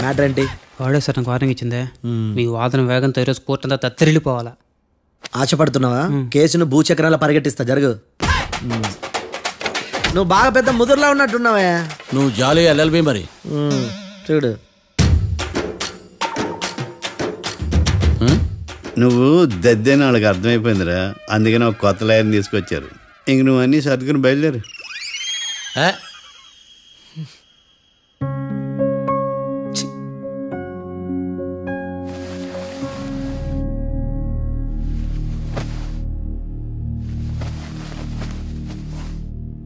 Matter ఏంటి? వాడే sir నాకు వార్నింగ్ ఇచ్చిందే, మీ వాదన వేగంతో ఈరోజు కోర్టు అంతా తత్తరిల్లిపోవాలా. ఆశపడుతున్నావా? కేసును భూచక్రాల పరిగెట్టిస్తా, జరుగు. నువ్వు బాగా పెద్ద ముదురులా ఉన్నట్టున్నావే. నువ్వు జాలి ఎల్ఎల్బి మరి చూడు. నువ్వు దద్దేని వాళ్ళకి అర్థమైపోయిందిరా, అందుకని ఒక కొత్త లాయర్ని తీసుకొచ్చారు. ఇంక నువ్వు అన్నీ సర్దుకుని బయలుదేరు.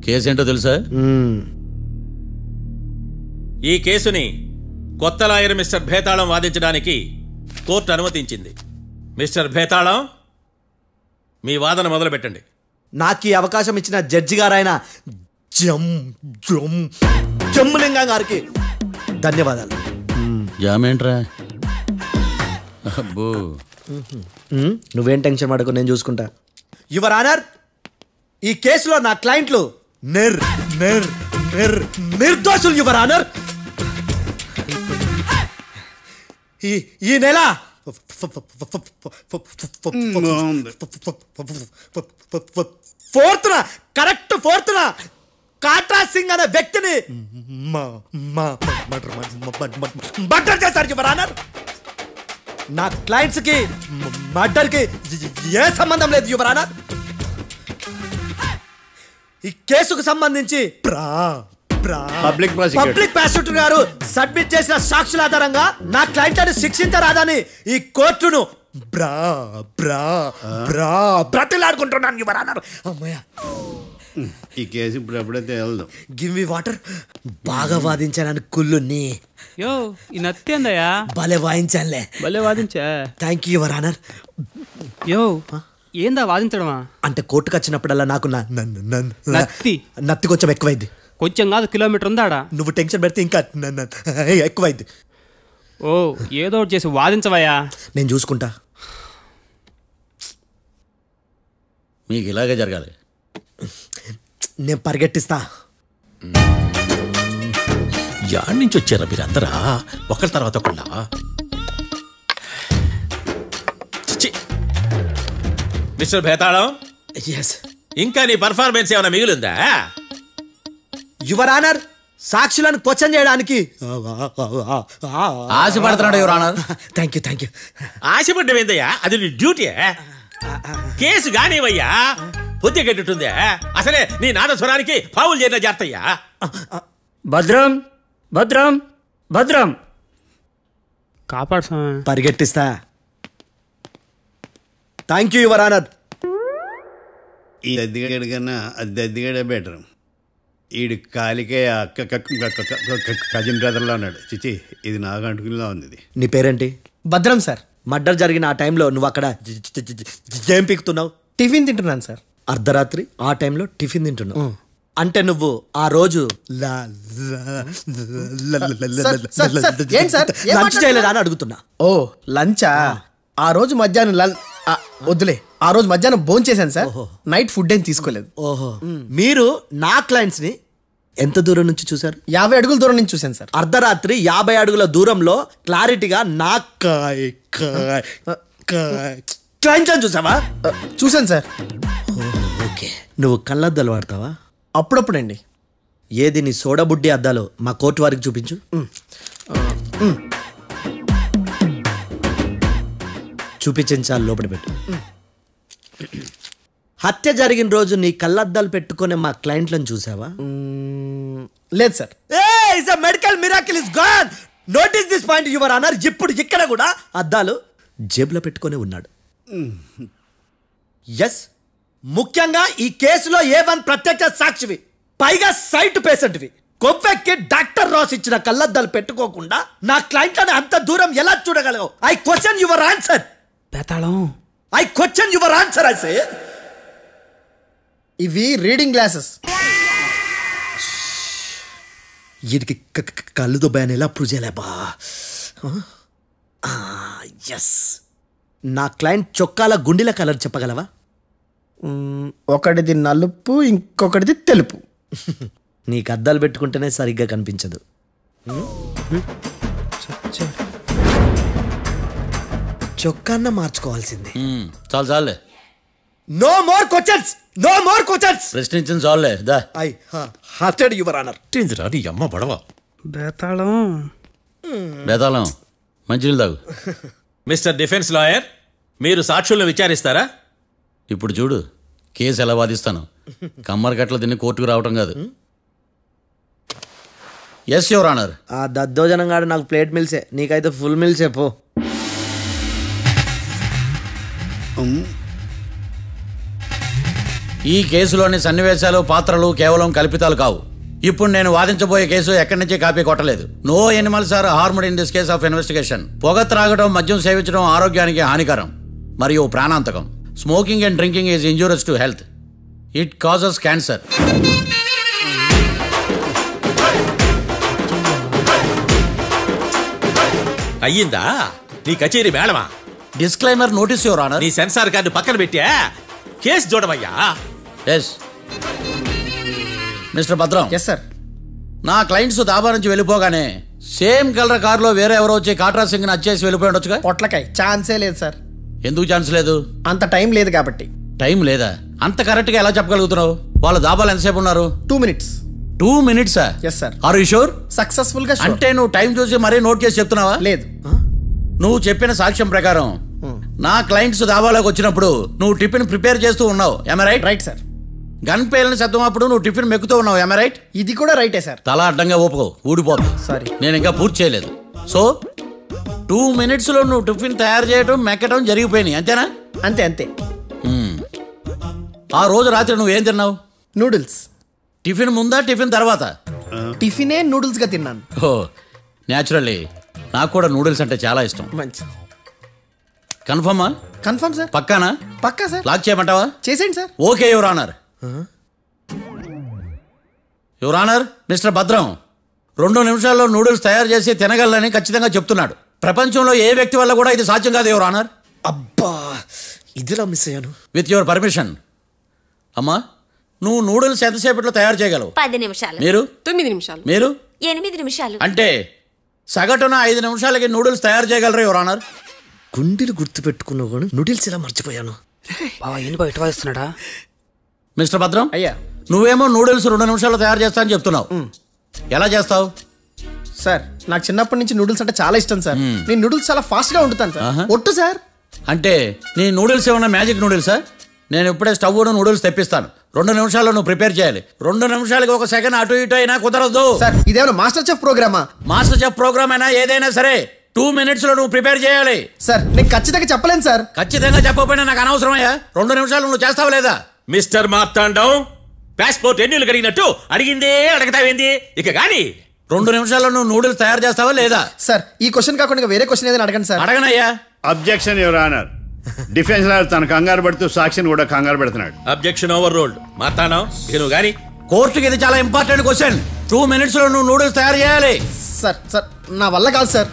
కేసు ఏంటో తెలుసా? ఈ కేసుని కొత్త లాయర్ మిస్టర్ భేతాళం వాదించడానికి కోర్టు అనుమతించింది. మిస్టర్ భేతాళం, మీ వాదన మొదలు పెట్టండి. నాకు ఈ అవకాశం ఇచ్చిన జడ్జి గారైన జమ్ములింగం గారికి ధన్యవాదాలు. జామేంట్రా? అబ్బో, నువ్వేం టెన్షన్ పడకు, నేను చూసుకుంటా. యువర్ ఆనర్, ఈ కేసులో నా క్లయింట్లు నిర్దోషులు యువర్ ఆనర్. ఈ నెల 4th correct 4th Katra Singh అనే వ్యక్తిని మర్డర్ చేశారు యువర్ ఆనర్. నా క్లయింట్స్ కి మర్డర్ కి ఏ సంబంధం లేదు యువర్ ఆనర్. ఈ కేసుకు సంబంధించి పబ్లిక్ ప్రాసిక్యూటర్ గారు సబ్మిట్ చేసిన సాక్షుల ఆధారంగా నా క్లయింట్లను శిక్షించరాదని ఈ కోర్టును బ్రతిలాడుకుంటున్నాను యువర్ ఆనర్. అమ్మయ్య, ఈ కేసు ఇప్పుడు ఎప్పుడైతే వెళ్దాం. Give me water. బాగా వాదించాను కుళ్ళుని. యో, ఈ నత్తేందయ్యా? భలే వాయించానులే. భలే వాదించా. Thank you your honour. Yo, ఏందా వాదించడమా? అంటే కోర్టుకు వచ్చినప్పుడల్లా నాకు నత్తి కొంచెం ఎక్కువైంది. కొంచెం కాదు, కిలోమీటర్ ఉందాడా. నువ్వు టెన్షన్ పెడితే ఇంకా ఎక్కువైంది. ఓ, ఏదో ఒకటి చేసి వాదించవయ్యా. నేను చూసుకుంటా. మీకు ఇలాగే జరగాలి. నేను పరిగెట్టిస్తా. యాడ్ నుంచి వచ్చారా మీరందరా? ఒకరి తర్వాత ఒకళ్ళ? మిస్టర్ భేతాళం, ఇంకా నీ పర్ఫార్మెన్స్ ఏమైనా మిగిలిందా? యువర్ ఆనర్, సాక్షులను క్వశ్చన్ చేయడానికి ఆశపడుతున్నాడు యువర్ ఆనర్. Thank you. ఆశపడ్డమేందయ్యా? అది నీ డ్యూటీ. కేసు గానివయ్యా, బుద్ధి గట్టుందే. అసలే నీ నాదస్వరానికి పావులు చేరిన జాతయ్యా. భద్రం భద్రం భద్రం, కాపాడు. పరిగెట్టిస్తా. Thank you your honour. ఈ దద్దిగడి కన్నా అది దద్దిగడే బెటర్. ఈడు కాలికే కజిన్ బ్రదర్లో ఉన్నాడు. చిచి, ఇది నాకు అంటుకునిలా ఉంది. నీ పేరేంటి? భద్రం సార్. మర్డర్ జరిగిన ఆ టైంలో నువ్వు అక్కడ ఏం పీకుతున్నావు? టిఫిన్ తింటున్నాను సార్. అర్ధరాత్రి ఆ టైంలో టిఫిన్ తింటున్నావు అంటే నువ్వు ఆ రోజు లంచ్ చేయలేదా అని అడుగుతున్నా. ఓ, లంచా? ఆ రోజు మధ్యాహ్నం వద్దులే, ఆ రోజు మధ్యాహ్నం భోజనం చేశాను సార్. నైట్ ఫుడ్ ఏం తీసుకోలేదు. ఓహో, మీరు నా క్లయింట్స్ ని ఎంత దూరం నుంచి చూసారు? 50 అడుగుల దూరం నుంచి చూశాను సార్. అర్ధరాత్రి 50 అడుగుల దూరంలో క్లారిటీగా నా క్లయింట్స్ అని చూసావా? చూశాను సార్. ఓకే, నువ్వు కళ్ళద్దాలు వాడతావా? అప్పుడప్పుడండి. ఏది నీ సోడబుడ్డి అద్దాలు మా కోర్టు వారికి చూపించు. చూపించాలి, లోపల పెట్టు. హత్య జరిగిన రోజు నీ కళ్ళద్దాలు పెట్టుకునే మా క్లయింట్లను చూసావా? లేదు sir. Medical miracle is gone. Notice this point your honour. ఇప్పుడు ఇక్కడ కూడా అద్దాలు జేబులో పెట్టుకునే ఉన్నాడు. ఎస్, ముఖ్యంగా ఈ కేసులో A1 ప్రత్యక్ష సాక్షివి, పైగా సైట్ పేషెంట్వి. కొవ్వెక్కి డాక్టర్ రాస్ ఇచ్చిన కళ్ళద్దాలు పెట్టుకోకుండా నా క్లయింట్లను అంత దూరం ఎలా చూడగలవు? I question your answer. భేతాళం, I question your answer. I say ఇవి రీడింగ్ గ్లాసెస్. వీటికి కళ్ళు దొబ్బాయని ఎలా ప్రూవ్ చేయలేబా? ఎస్, నా క్లయింట్ చొక్కాల గుండెల కలర్ చెప్పగలవా? ఒకటిది నలుపు, ఇంకొకటిది తెలుపు. నీకు అద్దాలు పెట్టుకుంటేనే సరిగ్గా కనిపించదు. చొక్కాన్న మార్చుకోవాల్సింది. చాలు చాలులే, no more questions, no more questions. ప్రశ్నించింది చాలులే. దా ఐ హార్టెడ్ యువర్ ఆనర్. నీ అమ్మ పడవ. బేతాళం బేతాళం మంచినీళ్ళు తాగు. మిస్టర్ డిఫెన్స్ లాయర్, మీరు సాక్షులను విచారిస్తారా? ఇప్పుడు చూడు కేసు ఎలా వాదిస్తాను. కమ్మరి కట్ల తిని కోర్టుకు రావటం కాదు. Yes your honour. ఆ దద్దోజనంగాడు నాకు ప్లేట్ మిల్సే, నీకైతే ఫుల్ మిల్సే పో. ఈ కేసులోని సన్నివేశాలు పాత్రలు కేవలం కల్పితాలు కావు. ఇప్పుడు నేను వాదించబోయే కేసు ఎక్కడి నుంచి కాపీ కొట్టలేదు. No animals are harmed in this case of investigation. పొగ త్రాగడం, మద్యం సేవించడం ఆరోగ్యానికి హానికరం మరియు ప్రాణాంతకం. Smoking and drinking is injurious to health. It causes cancer. అయ్యిందా నీ కచేరీ మేడమా? Disclaimer notice your honour. నీ సెన్సార్ కార్డు పక్కన పెట్టా కేసు చూడమయ్యా. Yes mister Bhadram. Yes sir. నా క్లయింట్స్ దాబా నుంచి వెళ్ళిపోగానే సేమ్ కలర్ కారులో వేరే ఎవరో వచ్చి కాట్రా సింగ్ ని వచ్చేసి వెళ్ళిపోయి ఉండొచ్చుగా. పొట్లకాయ ఛాన్సే లేదు సార్. ఎందుకు ఛాన్స్ లేదు? అంత టైం లేదు కాబట్టి. టైం లేదా? అంత కరెక్ట్ గా ఎలా చెప్పగలుగుతున్నావు? వాళ్ళ దాబాలు ఎంతసేపు ఉన్నారు? 2 minutes. 2 minutes? Yes sir. Are you sure? Successful గా sure. అంటే నువ్వు టైం చూసి మరీ నోట్ చేసి చెప్తున్నావా? లేదు. నువ్వు చెప్పిన సాక్ష్యం ప్రకారం నా క్లయింట్స్ దాబాలోకి వచ్చినప్పుడు నువ్వు టిఫిన్ ప్రిపేర్ చేస్తూ ఉన్నావు. am I right? Right sir. Gun పేలిన శబ్దం అప్పుడు నువ్వు టిఫిన్ మెక్కుతూ ఉన్నావు. am I right? ఇది కూడా రైటే సార్. తల అడ్డంగా ఊపుకో, ఊడిపోతుంది. సారీ. నేను ఇంకా పూర్తి చేయలేదు. సో 2 minutes లో నువ్వు టిఫిన్ తయారు చేయడం మెక్కడం జరిగిపోయినాయి, అంతేనా? అంతే అంతే. ఆ రోజు రాత్రి నువ్వేం తిన్నావు? నూడిల్స్. టిఫిన్ ముందా టిఫిన్ తర్వాత? టిఫినే నూడిల్స్ గా తిన్నాను. ఓ న్యాచురల్లీ నాకు కూడా నూడిల్స్ అంటే చాలా ఇష్టం. మంచిది. కన్ఫర్మా? Confirm sir. పక్కానా? పక్కా సార్. లాక్ చేయమంటావా? చేసేయండి sir. Okay your honour. Your honour, mister Bhadram 2 నిమిషాల్లో నూడిల్స్ తయారు చేసి తినగలని ఖచ్చితంగా చెప్తున్నాడు. ప్రపంచంలో ఏ వ్యక్తి వల్ల కూడా ఇది సాధ్యం కాదు యువర్ ఆనర్. అబ్బా ఇదిలా మిస్ అయ్యాను. With your permission. అమ్మా, నువ్వు నూడిల్స్ ఎంతసేపట్లో తయారు చేయగలవు? 10 నిమిషాలు. మీరు? 9 నిమిషాలు. మీరు? 8 నిమిషాలు. అంటే సగటున 5 నిమిషాలకి నూడిల్స్ తయారు చేయగలరు యువర్ ఆనర్. గుండెలు గుర్తు పెట్టుకున్నావు కానీ నూడిల్స్ ఇలా మర్చిపోయాను. బావా ఏంటి బయట వాయిస్తున్నాడా? మిస్టర్ భద్రం, అయ్యా నువ్వేమో నూడిల్స్ 2 నిమిషాల్లో తయారు చేస్తా అని చెప్తున్నావు. ఎలా చేస్తావు? సార్ నాకు చిన్నప్పటి నుంచి నూడిల్స్ అంటే చాలా ఇష్టం సార్. నేను నూడిల్స్ చాలా ఫాస్ట్ గా వండుతాను సార్. ఒట్టు సార్. అంటే నీ నూడిల్స్ ఏమన్నా మ్యాజిక్ నూడిల్సా? నేను ఇప్పుడే స్టవ్ నూడిల్స్ తెప్పిస్తాను. 2 నిమిషాల్లో నువ్వు ప్రిపేర్ చేయాలి. 2 నిమిషాలకి 1 సెకండ్ అటు ఇటు అయినా కుదరదు సార్. ఇదేమైనా మాస్టర్ చెఫ్ ప్రోగ్రామా? మాస్టర్ చెఫ్ ప్రోగ్రామ్ అయినా ఏదైనా సరే 2 minutes లో నువ్వు ప్రిపేర్ చేయాలి. సార్ నేను ఖచ్చితంగా చెప్పలేను సార్. ఖచ్చితంగా చెప్పకపోయినా నాకు అనవసరమయ్యా. 2 నిమిషాలు నువ్వు చేస్తావు లేదా? మిస్టర్ మార్తాండం, పాస్పోర్ట్ ఎన్నిళ్ళు కడిగినట్టు అడిగిందే అడగతావేంది? ఇక గాని 2 నిమిషాల్లో నువ్వు నూడిల్స్ తయారు చేస్తావా లేదా? సార్ ఈ క్వశ్చన్ కాకుండా వేరే క్వశ్చన్ ఏదైనా అడగండి సార్. అడగనయ్యా. Objection your honour. Defence lawyer తన కంగారు పెడుతూ సాక్షిని కూడా కంగారు పెడుతున్నాడు. Objection over ruled. మార్తాండం, ఇక నువ్వు గాని కోర్టుకి ఇది చాలా ఇంపార్టెంట్ క్వశ్చన్. 2 minutes లో నువ్వు నూడిల్స్ తయారు చేయాలి. సార్ సార్ నా వల్ల కాదు సార్.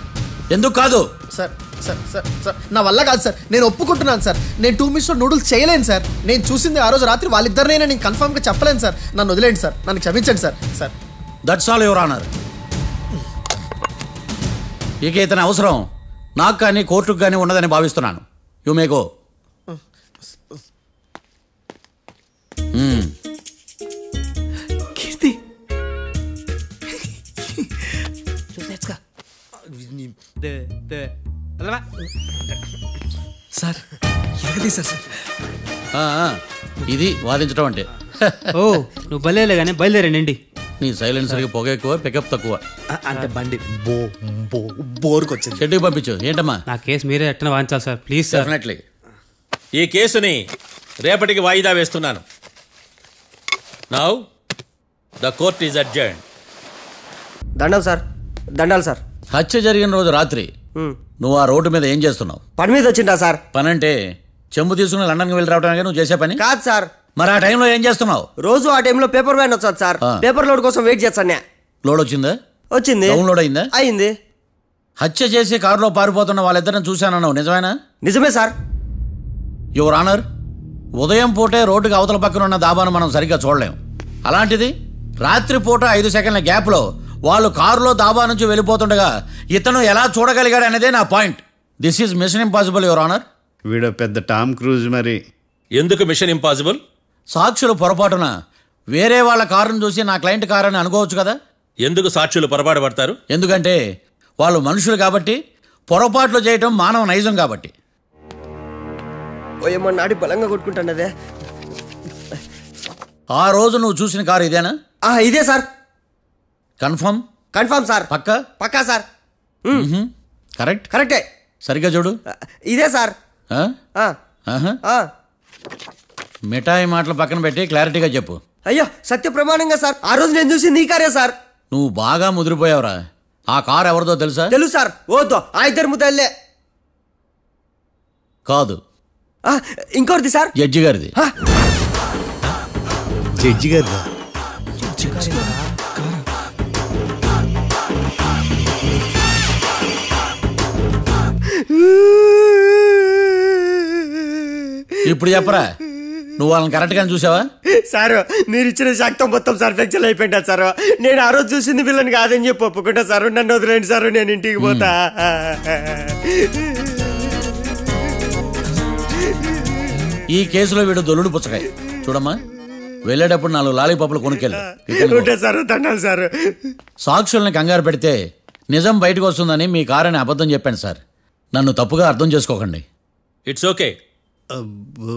ఎందుకు కాదు? సార్ సార్ సార్ సార్ నా వల్ల కాదు సార్. నేను ఒప్పుకుంటున్నాను సార్. నేను 2 minutes లో నూడిల్స్ చేయలేను సార్. నేను చూసింది ఆ రోజు రాత్రి వాళ్ళిద్దరినైనా నేను కన్ఫర్మ్గా చెప్పలేను సార్. నన్ను వదిలేండి సార్. నన్ను క్షమించండి sir. Sir that's all your honour. ఇక ఇతని అవసరం నాకు కానీ కోర్టుకు కానీ ఉండదని భావిస్తున్నాను. You may go. Keerthi sir ఎలాగదీశారు సార్? ఇది వాదించడం అంటే. ఓ నువ్వు బయలుదేరలే కానీ బయలుదేరండి. నీ సైలెన్సర్కి పొగ ఎక్కువ, పికప్ తక్కువ. అంటే బండి బోర్కి వచ్చింది. షెడ్యూల్ పంపించు. ఏంటమ్మా? నా కేసు మీరే ఎట్టన వాయించాలి సార్, ప్లీజ్ సార్. డెఫినెట్లీ. ఈ కేసుని రేపటికి వాయిదా వేస్తున్నాను. Now the court is adjourned. దండాలు సార్. దండాలు సార్. హత్య జరిగిన రోజు రాత్రి నువ్వు ఆ రోడ్డు మీద ఏం చేస్తున్నావు? పని మీద వచ్చిందా సార్? పని అంటే చెంబు తీసుకుని లండన్కి వెళ్ళి రావడానికి నువ్వు చేసే పని కాదు సార్. మరి ఆ టైంలో ఏం చేస్తున్నావు? రోజు ఆ టైంలో పేపర్ వ్యాన్ వచ్చాది సార్. పేపర్ లోడ్ కోసం వెయిట్ చేస్తాను. లోడ్ వచ్చిందా? వచ్చింది. డౌన్లోడ్ అయిందా? అయింది. హత్య చేసి కారులో పారిపోతున్న వాళ్ళిద్దరిని చూశానన్నావు, నిజమేనా? నిజమే సార్. యువర్ ఆనర్, ఉదయం పూటే రోడ్డుకి అవతల పక్కన ఉన్న దాబాను మనం సరిగ్గా చూడలేం. అలాంటిది రాత్రి పూట 5 సెకండ్ల గ్యాప్లో వాళ్ళు కారులో దాబా నుంచి వెళ్ళిపోతుండగా ఇతను ఎలా చూడగలిగాడు అనేదే నా point. This is mission impossible your honour. వీడో పెద్ద టామ్ క్రూజ్ మరి. ఎందుకు మిషన్ ఇంపాసిబుల్? సాక్షులు పొరపాటున వేరే వాళ్ళ కారును చూసి నా క్లయింట్ కారు అని అనుకోవచ్చు కదా. ఎందుకు సాక్షులు పొరపాటు పడతారు? ఎందుకంటే వాళ్ళు మనుషులు కాబట్టి, పొరపాట్లు చేయటం మానవ నైజం కాబట్టి. ఓయమ్మ నాడి బలంగా కొట్టుకుంటానదే. ఆ రోజు నువ్వు చూసిన కారు ఇదేనా? ఇదే సార్. కన్ఫర్మ్? Confirm sir. పక్కా సార్. కరెక్ట్. కరెక్టే. సరిగ్గా చూడు. ఇదే సార్. మిఠాయి మాటలు పక్కన పెట్టి క్లారిటీగా చెప్పు. అయ్యో సత్య ప్రమాణంగా సార్, ఆ రోజు నేను చూసింది ఈ కారే సార్. నువ్వు బాగా ముదిరిపోయావురా. ఆ కారు ఎవరిదో తెలుసా? తెలుసు సార్. ఓతో ఆ ఇద్దరు ముద్దల్లే. కాదు, ఇంకోటిది సార్. జడ్జి గారిది. జడ్జి గారు ఇప్పుడు చెప్పరా, నువ్వు వాళ్ళని కరెక్ట్ గానే చూసావా? సార్ మీరు ఇచ్చిన శాక్తం మొత్తం సార్ ఫ్లెక్చర్ అయిపోయింటా సార్. నేను ఆ రోజు చూసింది వీళ్ళని కాదని చెప్పి ఒప్పుకుంటా సార్. నన్ను వదిలేండి సార్, నేను ఇంటికి పోతా. ఈ కేసులో వీడు దొల్లుడు పుచ్చకాయ. చూడమ్మా, వెళ్ళేటప్పుడు 4 లాలీపాపులు కొనుక్కెళ్ళు. Sir దండాలి sir. సాక్షుల్ని కంగారు పెడితే నిజం బయటకు వస్తుందని మీ కారని అబద్ధం చెప్పాను సార్. నన్ను తప్పుగా అర్థం చేసుకోకండి. It's okay. అబ్బో.